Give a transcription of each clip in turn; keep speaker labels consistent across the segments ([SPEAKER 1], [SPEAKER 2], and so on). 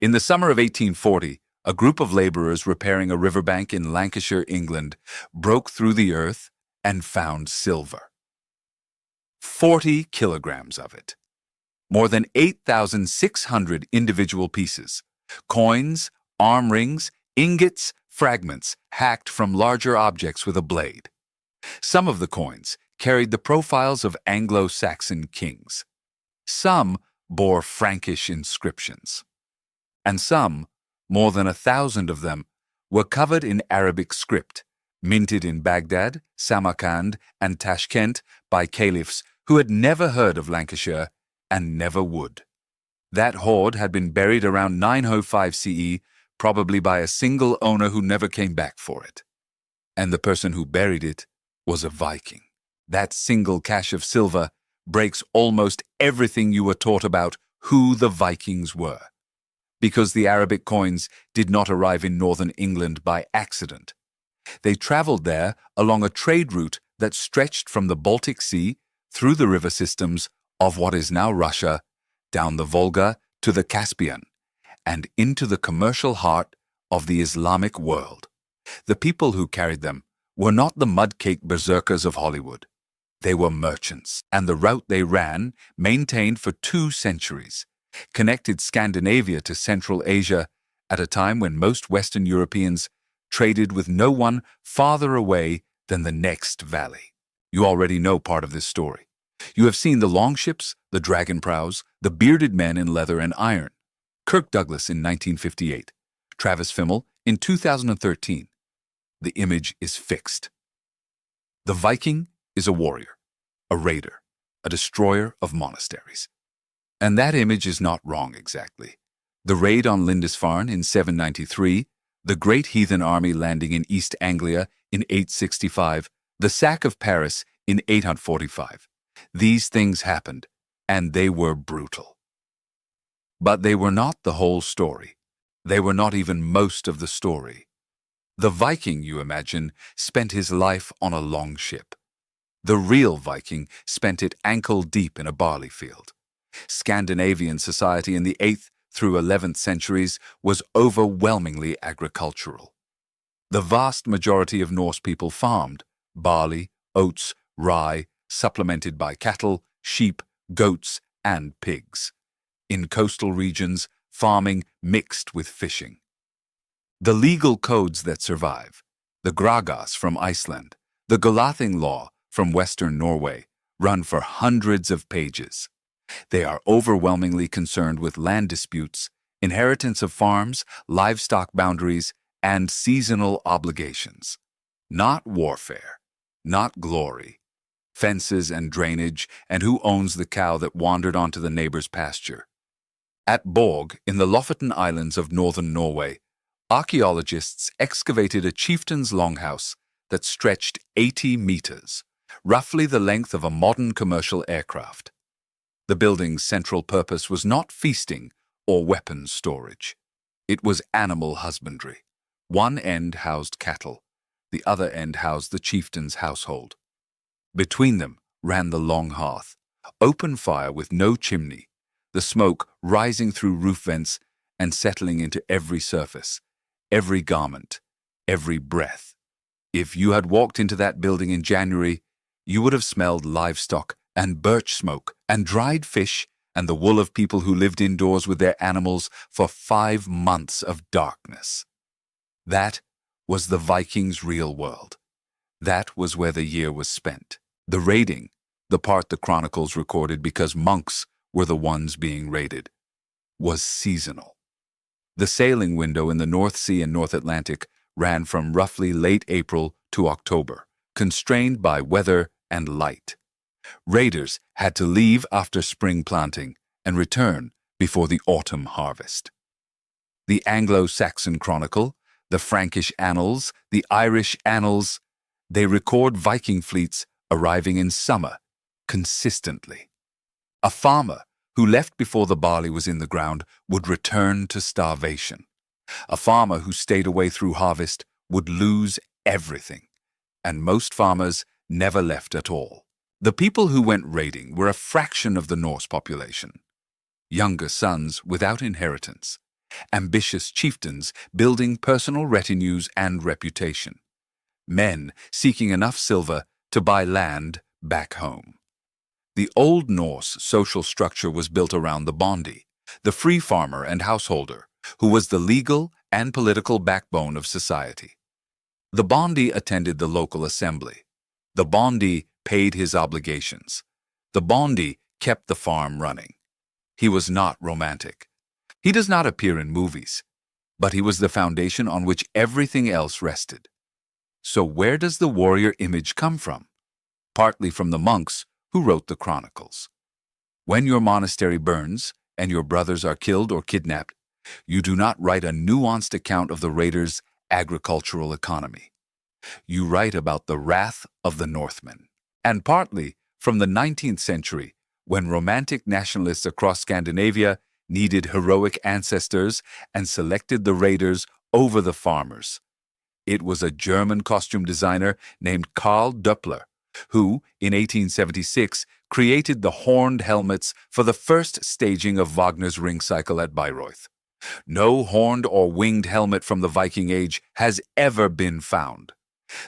[SPEAKER 1] In the summer of 1840, a group of laborers repairing a riverbank in Lancashire, England, broke through the earth and found silver. 40 kilograms of it. More than 8,600 individual pieces. Coins, arm rings, ingots, fragments hacked from larger objects with a blade. Some of the coins carried the profiles of Anglo-Saxon kings. Some bore Frankish inscriptions. And some, more than 1,000 of them, were covered in Arabic script, minted in Baghdad, Samarkand, and Tashkent by caliphs who had never heard of Lancashire and never would. That hoard had been buried around 905 CE, probably by a single owner who never came back for it. And the person who buried it was a Viking. That single cache of silver breaks almost everything you were taught about who the Vikings were. Because the Arabic coins did not arrive in northern England by accident. They traveled there along a trade route that stretched from the Baltic Sea through the river systems of what is now Russia, down the Volga to the Caspian, and into the commercial heart of the Islamic world. The people who carried them were not the mudcake berserkers of Hollywood. They were merchants, and the route they ran, maintained for 2 centuries, connected Scandinavia to Central Asia at a time when most Western Europeans traded with no one farther away than the next valley. You already know part of this story. You have seen the longships, the dragon prows, the bearded men in leather and iron. Kirk Douglas in 1958, Travis Fimmel in 2013. The image is fixed. The Viking is a warrior, a raider, a destroyer of monasteries. And that image is not wrong exactly. The raid on Lindisfarne in 793, the great heathen army landing in East Anglia in 865, the sack of Paris in 845. These things happened, and they were brutal. But they were not the whole story. They were not even most of the story. The Viking, you imagine, spent his life on a longship. The real Viking spent it ankle-deep in a barley field. Scandinavian society in the 8th through 11th centuries was overwhelmingly agricultural. The vast majority of Norse people farmed barley, oats, rye, supplemented by cattle, sheep, goats, and pigs. In coastal regions, farming mixed with fishing. The legal codes that survive, the Gragas from Iceland, the Gulathing law from Western Norway, run for hundreds of pages. They are overwhelmingly concerned with land disputes, inheritance of farms, livestock boundaries, and seasonal obligations. Not warfare, not glory. Fences and drainage, and who owns the cow that wandered onto the neighbor's pasture. At Borg, in the Lofoten Islands of northern Norway, archaeologists excavated a chieftain's longhouse that stretched 80 meters, roughly the length of a modern commercial aircraft. The building's central purpose was not feasting or weapons storage. It was animal husbandry. One end housed cattle, the other end housed the chieftain's household. Between them ran the long hearth, open fire with no chimney, the smoke rising through roof vents and settling into every surface, every garment, every breath. If you had walked into that building in January, you would have smelled livestock and birch smoke and dried fish and the wool of people who lived indoors with their animals for 5 months of darkness. That was the Vikings' real world. That was where the year was spent. The raiding, the part the chronicles recorded because monks were the ones being raided, was seasonal. The sailing window in the North Sea and North Atlantic ran from roughly late April to October, constrained by weather and light. Raiders had to leave after spring planting and return before the autumn harvest. The Anglo-Saxon Chronicle, the Frankish Annals, the Irish Annals, they record Viking fleets arriving in summer, consistently. A farmer who left before the barley was in the ground would return to starvation. A farmer who stayed away through harvest would lose everything, and most farmers never left at all. The people who went raiding were a fraction of the Norse population. Younger sons without inheritance, ambitious chieftains building personal retinues and reputation, men seeking enough silver to buy land back home. The Old Norse social structure was built around the bondi, the free farmer and householder, who was the legal and political backbone of society. The bondi attended the local assembly. The bondi paid his obligations. The bondi kept the farm running. He was not romantic. He does not appear in movies, but he was the foundation on which everything else rested. So where does the warrior image come from? Partly from the monks who wrote the chronicles. When your monastery burns and your brothers are killed or kidnapped, you do not write a nuanced account of the raiders' agricultural economy. You write about the wrath of the Northmen. And partly from the 19th century, when romantic nationalists across Scandinavia needed heroic ancestors and selected the raiders over the farmers. It was a German costume designer named Karl Doppler who, in 1876, created the horned helmets for the first staging of Wagner's Ring Cycle at Bayreuth. No horned or winged helmet from the Viking Age has ever been found.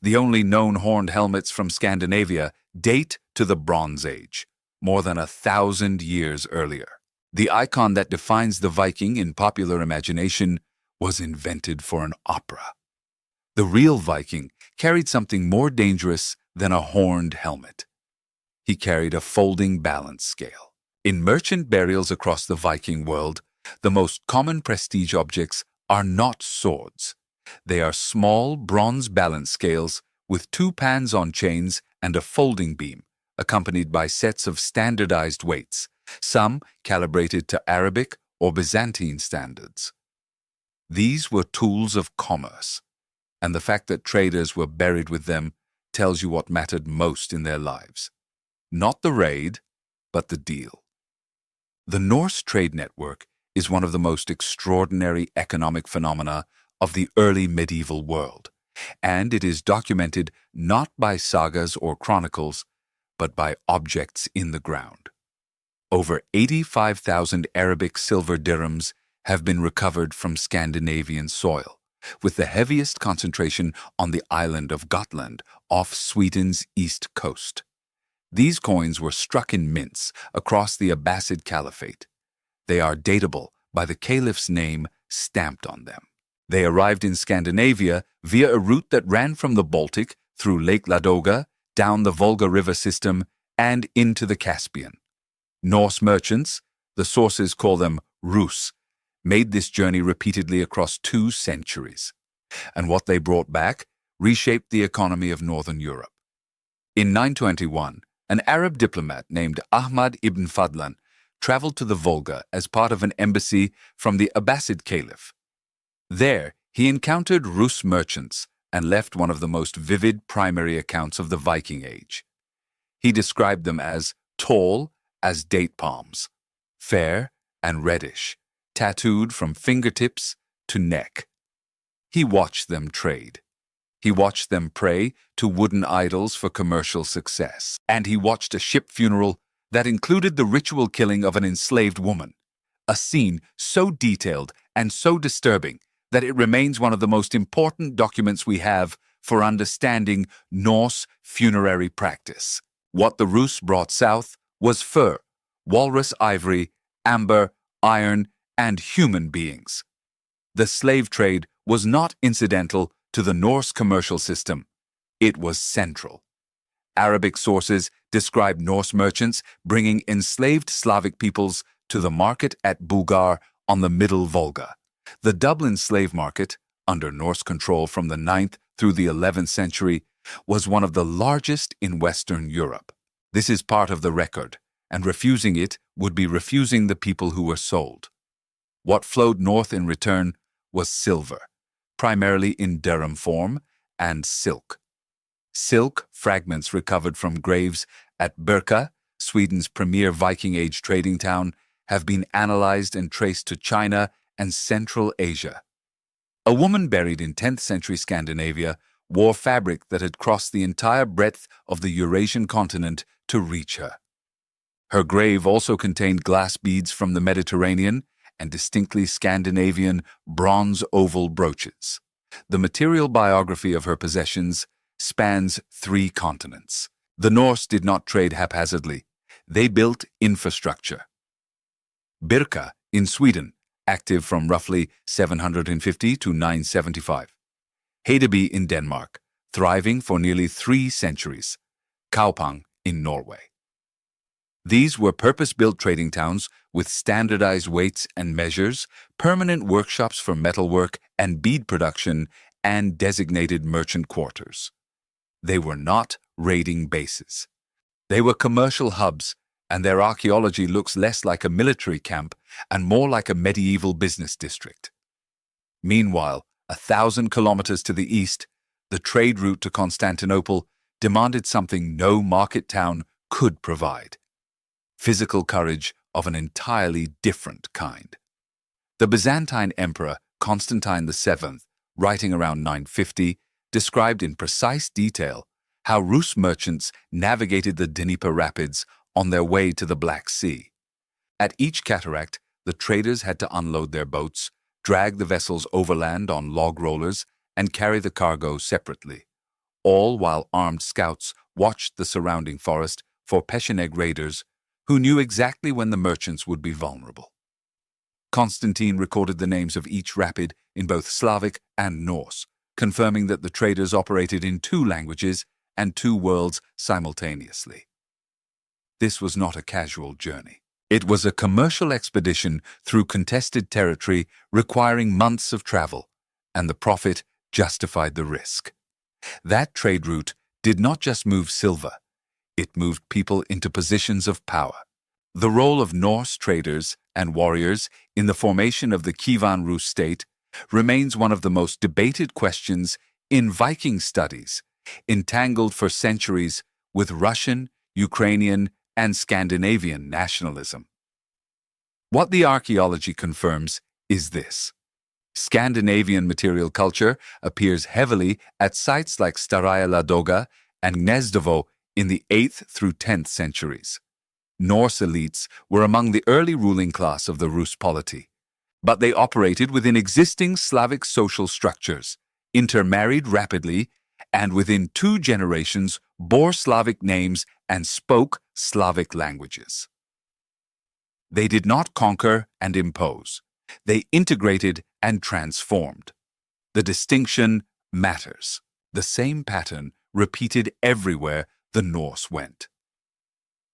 [SPEAKER 1] The only known horned helmets from Scandinavia date to the Bronze Age, more than 1,000 years earlier. The icon that defines the Viking in popular imagination was invented for an opera. The real Viking carried something more dangerous than a horned helmet. He carried a folding balance scale. In merchant burials across the Viking world, the most common prestige objects are not swords. They are small bronze balance scales with two pans on chains and a folding beam, accompanied by sets of standardized weights, some calibrated to Arabic or Byzantine standards. These were tools of commerce, and the fact that traders were buried with them tells you what mattered most in their lives. Not the raid, but the deal. The Norse trade network is one of the most extraordinary economic phenomena of the early medieval world, and it is documented not by sagas or chronicles, but by objects in the ground. Over 85,000 Arabic silver dirhams have been recovered from Scandinavian soil, with the heaviest concentration on the island of Gotland off Sweden's east coast. These coins were struck in mints across the Abbasid Caliphate. They are datable by the caliph's name stamped on them. They arrived in Scandinavia via a route that ran from the Baltic through Lake Ladoga, down the Volga River system, and into the Caspian. Norse merchants, the sources call them Rus, made this journey repeatedly across 2 centuries. And what they brought back reshaped the economy of northern Europe. In 921, an Arab diplomat named Ahmad ibn Fadlan traveled to the Volga as part of an embassy from the Abbasid Caliph. There, he encountered Rus merchants and left one of the most vivid primary accounts of the Viking Age. He described them as tall as date palms, fair and reddish, tattooed from fingertips to neck. He watched them trade. He watched them pray to wooden idols for commercial success. And he watched a ship funeral that included the ritual killing of an enslaved woman, a scene so detailed and so disturbing that it remains one of the most important documents we have for understanding Norse funerary practice. What the Rus brought south was fur, walrus ivory, amber, iron, and human beings. The slave trade was not incidental to the Norse commercial system. It was central. Arabic sources describe Norse merchants bringing enslaved Slavic peoples to the market at Bugar on the Middle Volga. The Dublin slave market, under Norse control from the 9th through the 11th century, was one of the largest in Western Europe. This is part of the record, and refusing it would be refusing the people who were sold. What flowed north in return was silver, primarily in dirham form, and silk. Silk fragments recovered from graves at Birka, Sweden's premier Viking Age trading town, have been analyzed and traced to China and Central Asia. A woman buried in 10th century Scandinavia wore fabric that had crossed the entire breadth of the Eurasian continent to reach her. Her grave also contained glass beads from the Mediterranean and distinctly Scandinavian bronze oval brooches. The material biography of her possessions spans 3 continents. The Norse did not trade haphazardly. They built infrastructure. Birka in Sweden, active from roughly 750 to 975. Hedeby in Denmark, thriving for nearly 3 centuries. Kaupang in Norway. These were purpose-built trading towns with standardized weights and measures, permanent workshops for metalwork and bead production, and designated merchant quarters. They were not raiding bases. They were commercial hubs, and their archaeology looks less like a military camp and more like a medieval business district. Meanwhile, 1,000 kilometers to the east, the trade route to Constantinople demanded something no market town could provide: physical courage of an entirely different kind. The Byzantine Emperor Constantine VII, writing around 950, described in precise detail how Rus merchants navigated the Dnieper rapids on their way to the Black Sea. At each cataract, the traders had to unload their boats, drag the vessels overland on log rollers, and carry the cargo separately, all while armed scouts watched the surrounding forest for Pecheneg raiders who knew exactly when the merchants would be vulnerable. Constantine recorded the names of each rapid in both Slavic and Norse, confirming that the traders operated in 2 languages and 2 worlds simultaneously. This was not a casual journey. It was a commercial expedition through contested territory requiring months of travel, and the profit justified the risk. That trade route did not just move silver, it moved people into positions of power. The role of Norse traders and warriors in the formation of the Kievan Rus state remains one of the most debated questions in Viking studies, entangled for centuries with Russian, Ukrainian, and Scandinavian nationalism. What the archaeology confirms is this: Scandinavian material culture appears heavily at sites like Staraya Ladoga and Gnezdovo in the 8th through 10th centuries. Norse elites were among the early ruling class of the Rus polity, but they operated within existing Slavic social structures, intermarried rapidly, and within 2 generations bore Slavic names and spoke Slavic languages. They did not conquer and impose. They integrated and transformed. The distinction matters. The same pattern repeated everywhere the Norse went.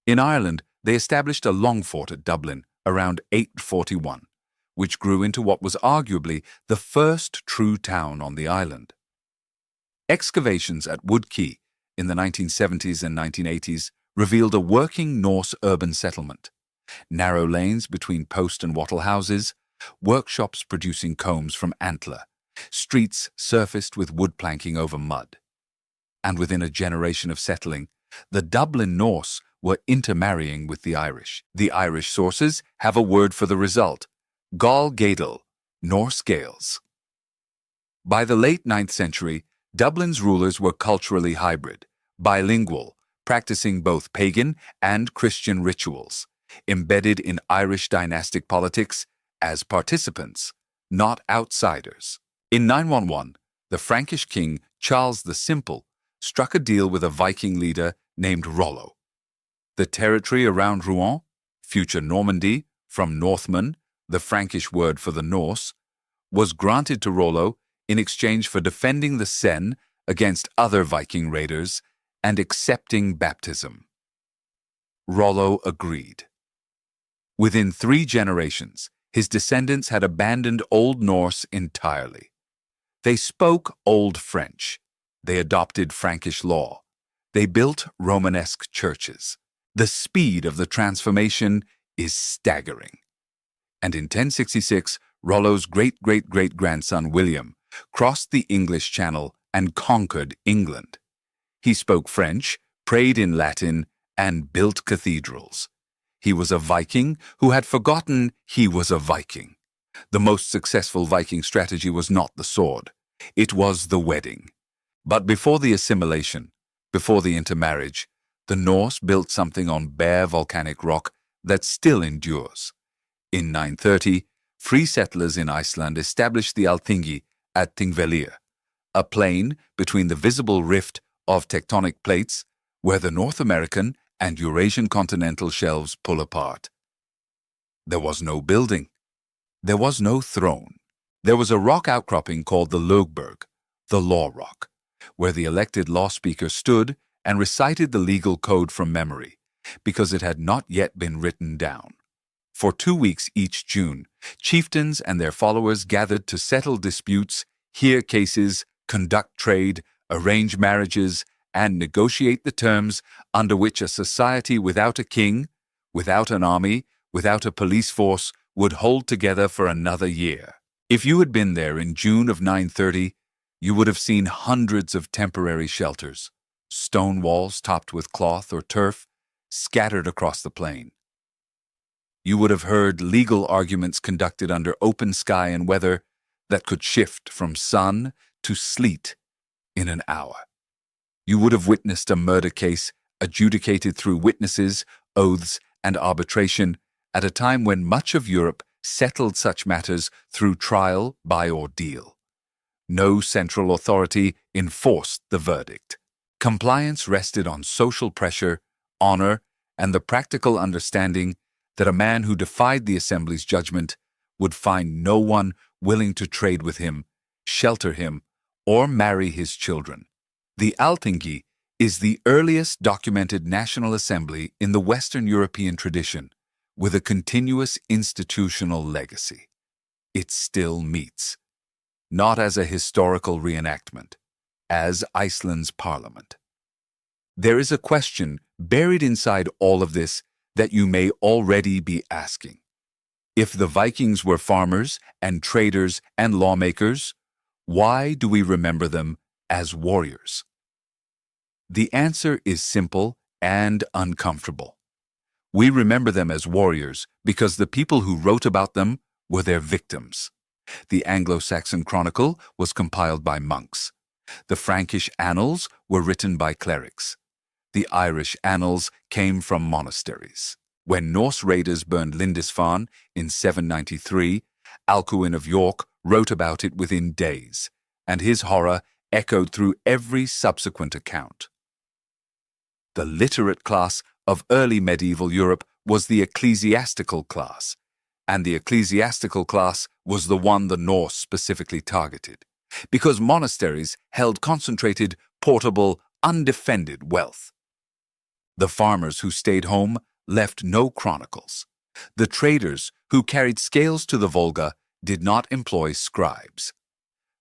[SPEAKER 1] In Ireland, they established a long fort at Dublin around 841, which grew into what was arguably the first true town on the island. Excavations at Wood Quay in the 1970s and 1980s revealed a working Norse urban settlement. Narrow lanes between post and wattle houses, workshops producing combs from antler, streets surfaced with wood planking over mud. And within a generation of settling, the Dublin Norse were intermarrying with the Irish. The Irish sources have a word for the result: Gall Gaedel, Norse Gaels. By the late 9th century, Dublin's rulers were culturally hybrid, bilingual, practicing both pagan and Christian rituals, embedded in Irish dynastic politics as participants, not outsiders. In 911, the Frankish king Charles the Simple struck a deal with a Viking leader named Rollo. The territory around Rouen, future Normandy, from Northman, the Frankish word for the Norse, was granted to Rollo in exchange for defending the Seine against other Viking raiders and accepting baptism. Rollo agreed. Within 3 generations, his descendants had abandoned Old Norse entirely. They spoke Old French. They adopted Frankish law. They built Romanesque churches. The speed of the transformation is staggering. And in 1066, Rollo's great-great-great-grandson William crossed the English Channel and conquered England. He spoke French, prayed in Latin, and built cathedrals. He was a Viking who had forgotten he was a Viking. The most successful Viking strategy was not the sword. It was the wedding. But before the assimilation, before the intermarriage, the Norse built something on bare volcanic rock that still endures. In 930, free settlers in Iceland established the Althingi at Thingvellir, a plain between the visible rift of tectonic plates where the North American and Eurasian continental shelves pull apart. There was no building. There was no throne. There was a rock outcropping called the Lögberg, the Law Rock, where the elected law speaker stood and recited the legal code from memory, because it had not yet been written down. For 2 weeks each June, chieftains and their followers gathered to settle disputes, hear cases, conduct trade, arrange marriages, and negotiate the terms under which a society without a king, without an army, without a police force would hold together for another year. If you had been there in June of 930, you would have seen hundreds of temporary shelters, stone walls topped with cloth or turf, scattered across the plain. You would have heard legal arguments conducted under open sky and weather that could shift from sun to sleet in an hour. You would have witnessed a murder case adjudicated through witnesses, oaths, and arbitration at a time when much of Europe settled such matters through trial by ordeal. No central authority enforced the verdict. Compliance rested on social pressure, honor, and the practical understanding that a man who defied the assembly's judgment would find no one willing to trade with him, shelter him, or marry his children. The Althingi is the earliest documented national assembly in the Western European tradition, with a continuous institutional legacy. It still meets, not as a historical reenactment, as Iceland's parliament. There is a question buried inside all of this that you may already be asking. If the Vikings were farmers and traders and lawmakers, why do we remember them as warriors? The answer is simple and uncomfortable. We remember them as warriors because the people who wrote about them were their victims. The Anglo-Saxon Chronicle was compiled by monks. The Frankish Annals were written by clerics. The Irish Annals came from monasteries. When Norse raiders burned Lindisfarne in 793, Alcuin of York wrote about it within days, and his horror echoed through every subsequent account. The literate class of early medieval Europe was the ecclesiastical class, and the ecclesiastical class was the one the Norse specifically targeted, because monasteries held concentrated, portable, undefended wealth. The farmers who stayed home left no chronicles. The traders who carried scales to the Volga did not employ scribes.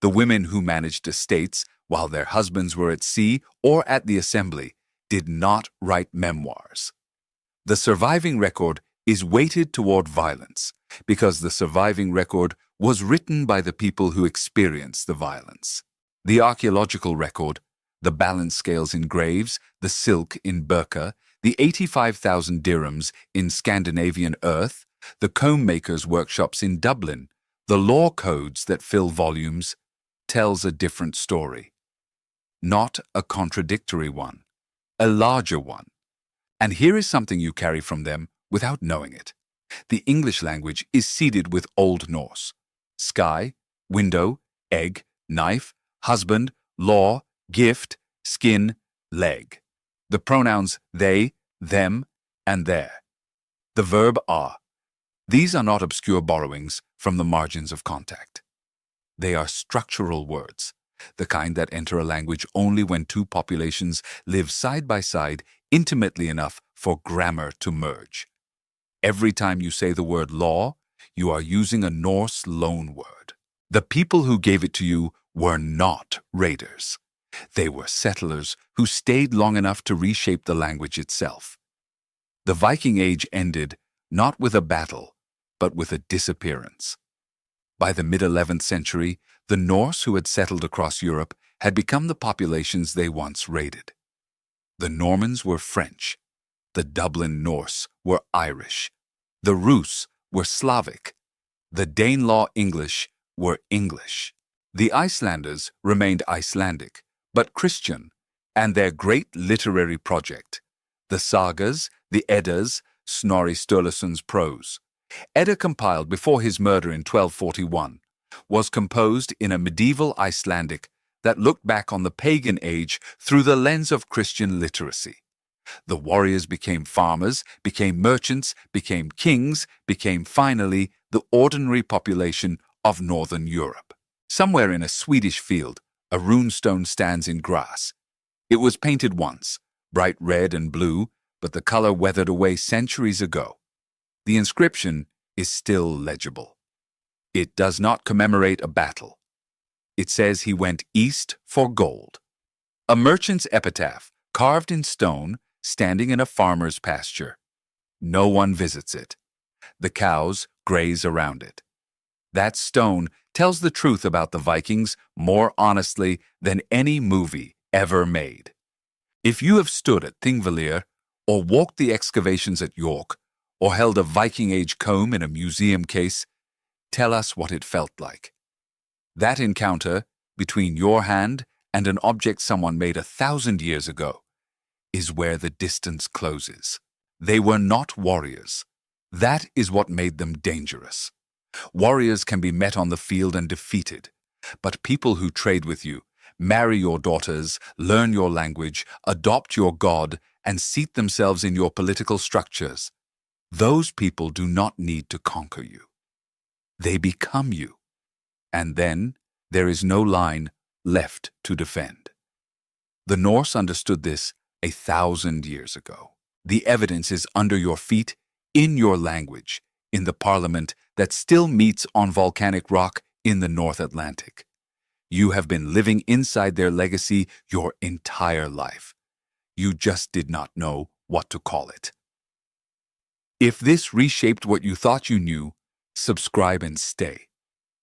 [SPEAKER 1] The women who managed estates while their husbands were at sea or at the assembly did not write memoirs. The surviving record is weighted toward violence because the surviving record was written by the people who experienced the violence. The archaeological record, the balance scales in graves, the silk in Birka, the 85,000 dirhams in Scandinavian earth, the comb makers' workshops in Dublin, the law codes that fill volumes, tells a different story. Not a contradictory one, a larger one. And here is something you carry from them without knowing it. The English language is seeded with Old Norse. Sky, window, egg, knife, husband, law, gift, skin, leg. The pronouns they, them, and their. The verb are. These are not obscure borrowings from the margins of contact. They are structural words, the kind that enter a language only when two populations live side by side intimately enough for grammar to merge. Every time you say the word law, you are using a Norse loan word. The people who gave it to you were not raiders. They were settlers who stayed long enough to reshape the language itself. The Viking Age ended not with a battle, but with a disappearance. By the mid-11th century, the Norse who had settled across Europe had become the populations they once raided. The Normans were French. The Dublin Norse were Irish. The Rus were Slavic. The Danelaw English were English. The Icelanders remained Icelandic, but Christian, and their great literary project, the sagas, the Eddas, Snorri Sturluson's prose, Edda, compiled before his murder in 1241, was composed in a medieval Icelandic that looked back on the pagan age through the lens of Christian literacy. The warriors became farmers, became merchants, became kings, became finally the ordinary population of Northern Europe. Somewhere in a Swedish field, a runestone stands in grass. It was painted once, bright red and blue, but the color weathered away centuries ago. The inscription is still legible. It does not commemorate a battle. It says he went east for gold. A merchant's epitaph, carved in stone, standing in a farmer's pasture. No one visits it. The cows graze around it. That stone tells the truth about the Vikings more honestly than any movie ever made. If you have stood at Thingvellir, or walked the excavations at York, or held a Viking Age comb in a museum case, tell us what it felt like. That encounter between your hand and an object someone made 1,000 years ago is where the distance closes. They were not warriors. That is what made them dangerous. Warriors can be met on the field and defeated, but people who trade with you, marry your daughters, learn your language, adopt your god, and seat themselves in your political structures, those people do not need to conquer you. They become you. And then there is no line left to defend. The Norse understood this 1,000 years ago. The evidence is under your feet, in your language, in the parliament that still meets on volcanic rock in the North Atlantic. You have been living inside their legacy your entire life. You just did not know what to call it. If this reshaped what you thought you knew, subscribe and stay.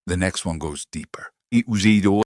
[SPEAKER 1] The next one goes deeper.